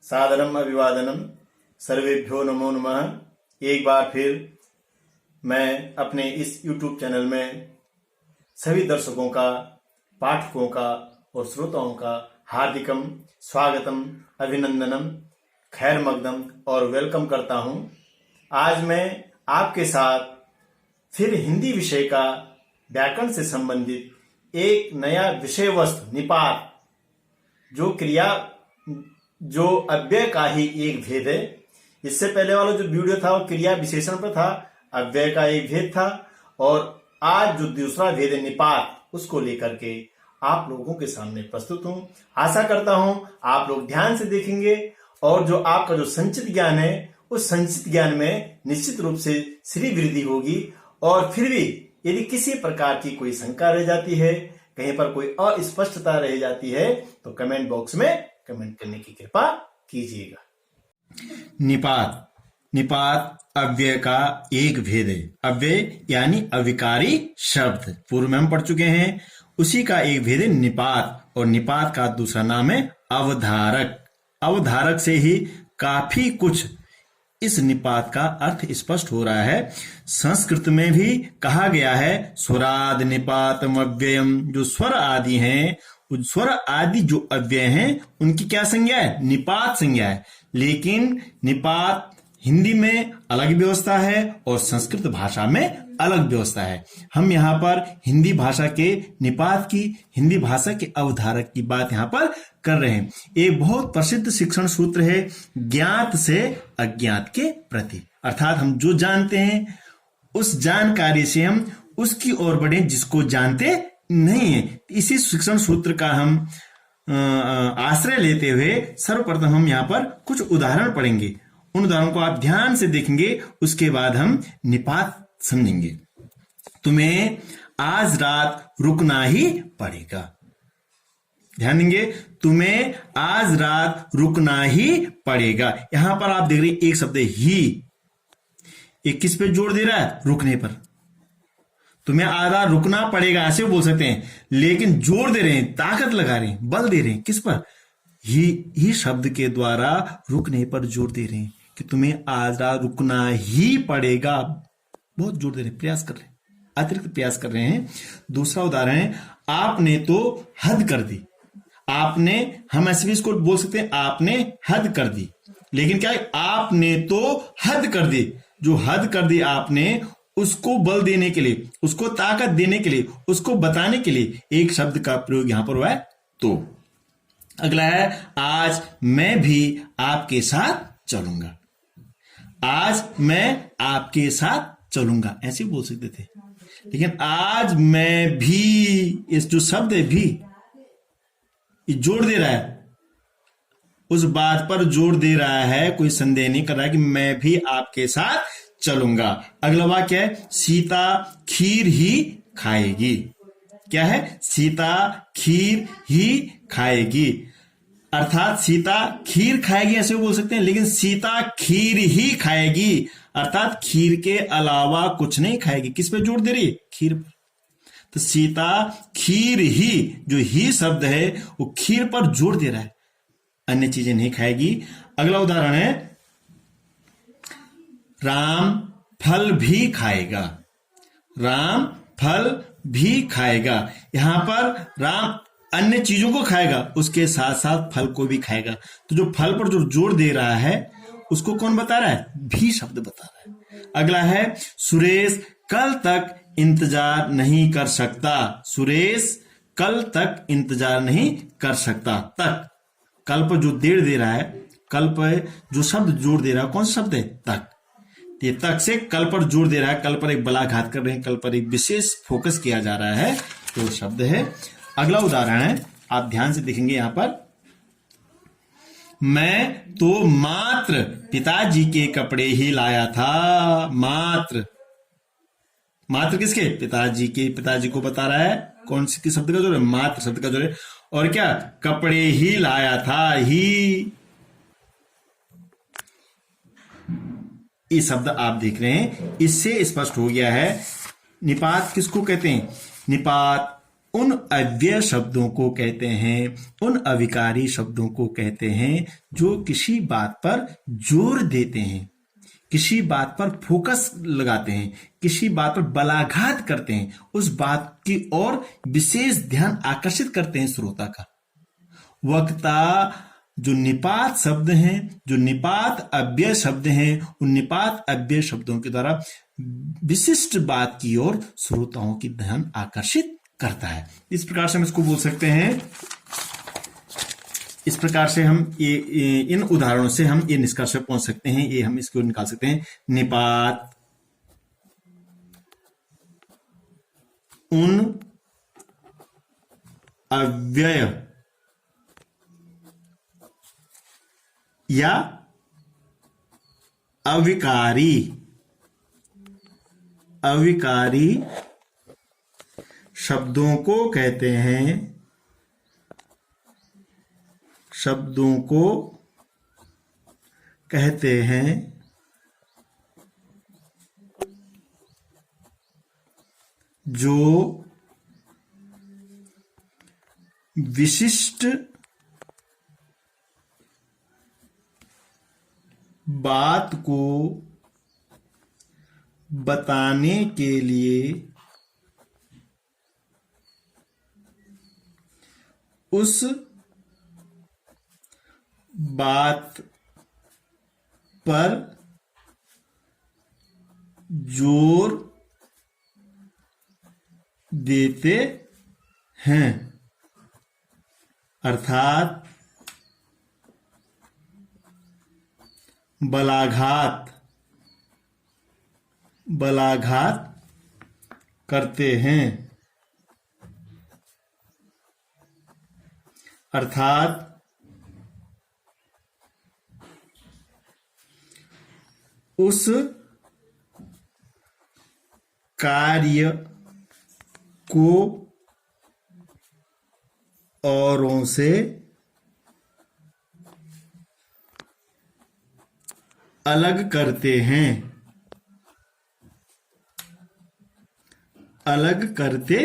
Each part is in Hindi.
सादरम अभिवादनम सर्वेभ्यो नमो नमः। एक बार फिर मैं अपने इस YouTube चैनल में सभी दर्शकों का, पाठकों का और श्रोताओं का हार्दिकम स्वागतम, अभिनंदनम, खैर मकदम और वेलकम करता हूं। आज मैं आपके साथ फिर हिंदी विषय का व्याकरण से संबंधित एक नया विषय वस्तु निपात, जो अव्यय का ही एक भेद है। इससे पहले वाला जो वीडियो था वो क्रिया विशेषण पर था, अव्यय का एक भेद था। और आज जो दूसरा भेद है निपात, उसको लेकर के आप लोगों के सामने प्रस्तुत हूं। आशा करता हूं आप लोग ध्यान से देखेंगे और जो आपका जो संचित ज्ञान है उस संचित ज्ञान में निश्चित रूप से श्री वृद्धि होगी। और फिर भी यदि किसी प्रकार की कोई शंका रह जाती है, कहीं पर कोई अस्पष्टता रह जाती है, तो कमेंट बॉक्स में कमेंट करने की कृपा कीजिएगा। निपात अव्यय का एक भेद है। अव्यय यानी अविकारी शब्द, पूर्व में हम पढ़ चुके हैं। उसी का एक भेद है निपात, और निपात का दूसरा नाम है अवधारक। अवधारक से ही काफी कुछ इस निपात का अर्थ स्पष्ट हो रहा है। संस्कृत में भी कहा गया है स्वराद निपातम अव्ययम। जो स्वर आदि हैं, स्वर आदि जो अव्यय हैं उनकी क्या संज्ञा है? निपात संज्ञा है। लेकिन निपात हिंदी में अलग व्यवस्था है और संस्कृत भाषा में अलग व्यवस्था है। हम यहाँ पर हिंदी भाषा के निपात की, हिंदी भाषा के अवधारक की बात यहाँ पर कर रहे हैं। एक बहुत प्रसिद्ध शिक्षण सूत्र है, ज्ञात से अज्ञात के प्रति। अर्थात हम जो जानते हैं उस जानकारी से हम उसकी ओर बढ़े जिसको जानते नहीं है। इसी शिक्षण सूत्र का हम आश्रय लेते हुए सर्वप्रथम हम यहाँ पर कुछ उदाहरण पढ़ेंगे। उन उदाहरणों को आप ध्यान से देखेंगे, उसके बाद हम निपात समझेंगे। तुम्हें आज रात रुकना ही पड़ेगा। ध्यान देंगे, तुम्हें आज रात रुकना ही पड़ेगा। यहां पर आप देख रहे हैं एक शब्द ही, एक किस पे जोर दे रहा है? रुकने पर। तुम्हें आज रात रुकना पड़ेगा ऐसे बोल सकते हैं, लेकिन जोर दे रहे हैं, ताकत लगा रहे हैं, बल दे रहे हैं। किस पर? ही शब्द के द्वारा रुकने पर जोर दे रहे हैं कि तुम्हें आज रात रुकना ही पड़ेगा। बहुत जोर दे रहे हैं, प्रयास कर रहे हैं, अतिरिक्त प्रयास कर रहे हैं। दूसरा उदाहरण है, आपने तो हद कर दी। आपने, हम ऐसे भी इसको बोल सकते हैं, आपने हद कर दी। लेकिन क्या है? आपने तो हद कर दी। जो हद कर दी आपने, उसको बल देने के लिए, उसको ताकत देने के लिए, उसको बताने के लिए एक शब्द का प्रयोग यहां पर हुआ है तो। अगला है, आज मैं भी आपके साथ चलूंगा। आज मैं आपके साथ चलूंगा ऐसे बोल सकते थे, लेकिन आज मैं भी, इस जो शब्द है भी, ये जोर दे रहा है, उस बात पर जोर दे रहा है, कोई संदेह नहीं कर रहा है कि मैं भी आपके साथ चलूंगा। अगला वाक्य है, सीता खीर ही खाएगी। क्या है? सीता खीर ही खाएगी। अर्थात सीता खीर खाएगी ऐसे बोल सकते हैं, लेकिन सीता खीर ही खाएगी, अर्थात खीर के अलावा कुछ नहीं खाएगी। किस पे जोर दे रही है? खीर पर। तो सीता खीर ही, जो ही शब्द है वो खीर पर जोर दे रहा है, अन्य चीजें नहीं खाएगी। अगला उदाहरण है, राम फल भी खाएगा। राम फल भी खाएगा। यहां पर राम अन्य चीजों को खाएगा, उसके साथ साथ फल को भी खाएगा। तो जो फल पर जो जोर दे रहा है उसको कौन बता रहा है? भी शब्द बता रहा है। अगला है, सुरेश कल तक इंतजार नहीं कर सकता। सुरेश कल तक इंतजार नहीं कर सकता। तक, कल पर जो देर दे रहा है, कल पर जो शब्द जोर दे रहा है, कौन सा शब्द है? तक। ये तक से कल पर जोर दे रहा है, कल पर एक बलाघात कर रहे हैं, कल पर एक विशेष फोकस किया जा रहा है, तो शब्द है। अगला उदाहरण है, आप ध्यान से देखेंगे यहां पर, मैं तो मात्र पिताजी के कपड़े ही लाया था। मात्र, मात्र किसके? पिताजी के। पिताजी को बता रहा है, कौन सी शब्द का जोर है? मात्र शब्द का जोर है। और क्या? कपड़े ही लाया था। ही, ये शब्द आप देख रहे हैं, इससे स्पष्ट हो गया है निपात किसको कहते हैं। निपात उन अव्यय शब्दों को कहते हैं, उन अविकारी शब्दों को कहते हैं जो किसी बात पर जोर देते हैं, किसी बात पर फोकस लगाते हैं, किसी बात पर बलाघात करते हैं, उस बात की ओर विशेष ध्यान आकर्षित करते हैं श्रोता का। वक्ता जो निपात शब्द हैं, जो निपात अव्यय शब्द हैं, उन निपात अव्यय शब्दों के द्वारा विशिष्ट बात की ओर श्रोताओं की ध्यान आकर्षित करता है। इस प्रकार से हम इसको बोल सकते हैं, इस प्रकार से हम ये इन उदाहरणों से हम ये निष्कर्ष पे पहुंच सकते हैं, ये हम इसको निकाल सकते हैं। निपात उन अव्यय या अविकारी शब्दों को कहते हैं, शब्दों को कहते हैं जो विशिष्ट बात को बताने के लिए उस बात पर जोर देते हैं, अर्थात बलाघात करते हैं, अर्थात उस कार्य को औरों से अलग करते हैं, अलग करते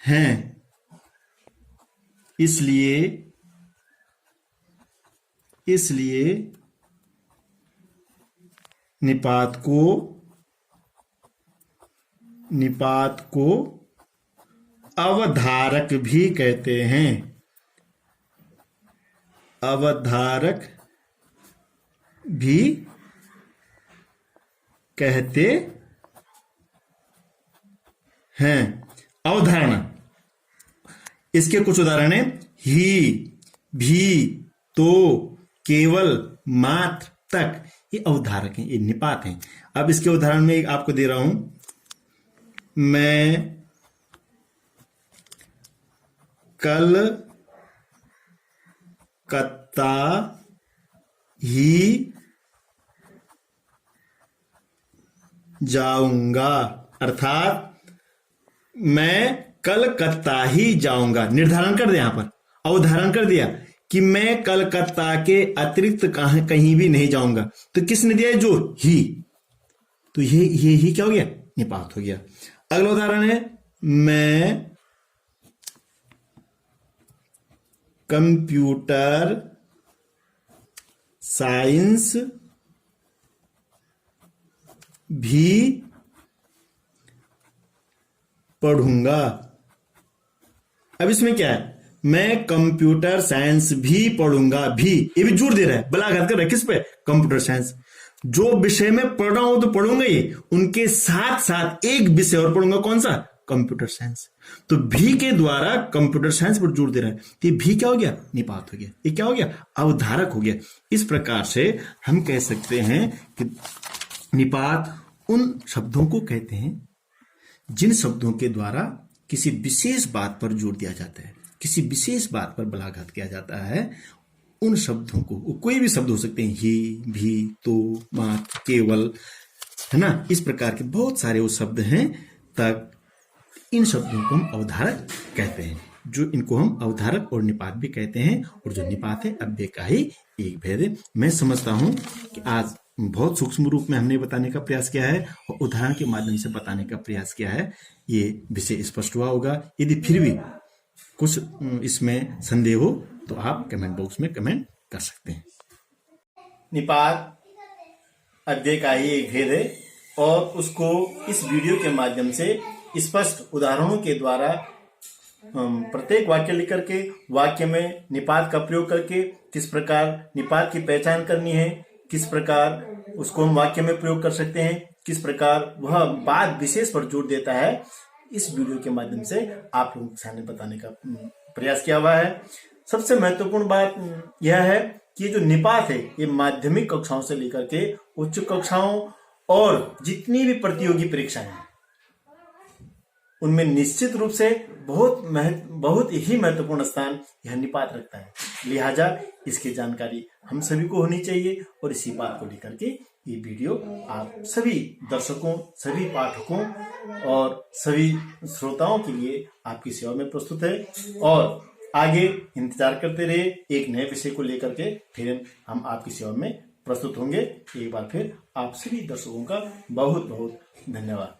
हैं। इसलिए निपात को अवधारक भी कहते हैं, अवधारक भी कहते हैं। अवधारणा, इसके कुछ उदाहरण हैं। ही, भी, तो, केवल, मात्र, तक, ये अवधारक हैं, ये निपात हैं। अब इसके उदाहरण में आपको दे रहा हूं। मैं कलकत्ता ही जाऊंगा, अर्थात मैं कलकत्ता ही जाऊंगा। निर्धारण कर दिया, यहां पर अवधारण कर दिया कि मैं कलकत्ता के अतिरिक्त कहीं भी नहीं जाऊंगा। तो किसने दिया? जो ही, तो ये ही क्या हो गया? निपात हो गया। अगला उदाहरण है, मैं कंप्यूटर साइंस भी पढ़ूंगा। अब इसमें क्या है? मैं कंप्यूटर साइंस भी पढ़ूंगा। भी, ये भी जोर दे रहा है, बलाघात कर रहा है। किस पे? Computer science. जो विषय में पढ़ रहा हूं तो पढ़ूंगा ही, उनके साथ साथ एक विषय और पढ़ूंगा। कौन सा? Computer science. तो भी के द्वारा कंप्यूटर साइंस पर जोर दे रहा है, तो ये भी क्या हो गया? निपात हो गया। ये क्या हो गया? अवधारक हो गया। इस प्रकार से हम कह सकते हैं कि निपात उन शब्दों को कहते हैं जिन शब्दों के द्वारा किसी विशेष बात पर जोर दिया जाता है, किसी विशेष बात पर बलाघात किया जाता है। उन शब्दों को, कोई भी शब्द हो सकते हैं, ही, भी, तो, मात्र, केवल, है ना, इस प्रकार के बहुत सारे वो शब्द हैं। तक इन शब्दों को हम अवधारक कहते हैं, जो इनको हम अवधारक और निपात भी कहते हैं। और जो निपात है, अव्यय का ही एक भेद है। मैं समझता हूं कि आज बहुत सूक्ष्म रूप में हमने बताने का प्रयास किया है और उदाहरण के माध्यम से बताने का प्रयास किया है। ये विषय स्पष्ट हुआ होगा। यदि फिर भी कुछ इसमें संदेह हो तो आप कमेंट बॉक्स में कमेंट कर सकते हैं। निपात अव्यय का ही एक भेद है और उसको इस वीडियो के माध्यम से स्पष्ट उदाहरणों के द्वारा प्रत्येक वाक्य लिख करके वाक्य में निपात का प्रयोग करके किस प्रकार निपात की पहचान करनी है, किस प्रकार उसको हम वाक्य में प्रयोग कर सकते हैं, किस प्रकार वह बात विशेष पर जोर देता है, इस वीडियो के माध्यम से आप लोगों के सामने बताने का प्रयास किया हुआ है। सबसे महत्वपूर्ण बात यह है कि जो निपात है ये माध्यमिक कक्षाओं से लेकर के उच्च कक्षाओं और जितनी भी प्रतियोगी परीक्षाएं हैं उनमें निश्चित रूप से बहुत ही महत्वपूर्ण स्थान यह निपात रखता है। लिहाजा इसकी जानकारी हम सभी को होनी चाहिए और इसी बात को लेकर के ये वीडियो आप सभी दर्शकों, सभी पाठकों और सभी श्रोताओं के लिए आपकी सेवा में प्रस्तुत है। और आगे इंतजार करते रहिए, एक नए विषय को लेकर के फिर हम आपकी सेवा में प्रस्तुत होंगे। एक बार फिर आप सभी दर्शकों का बहुत बहुत धन्यवाद।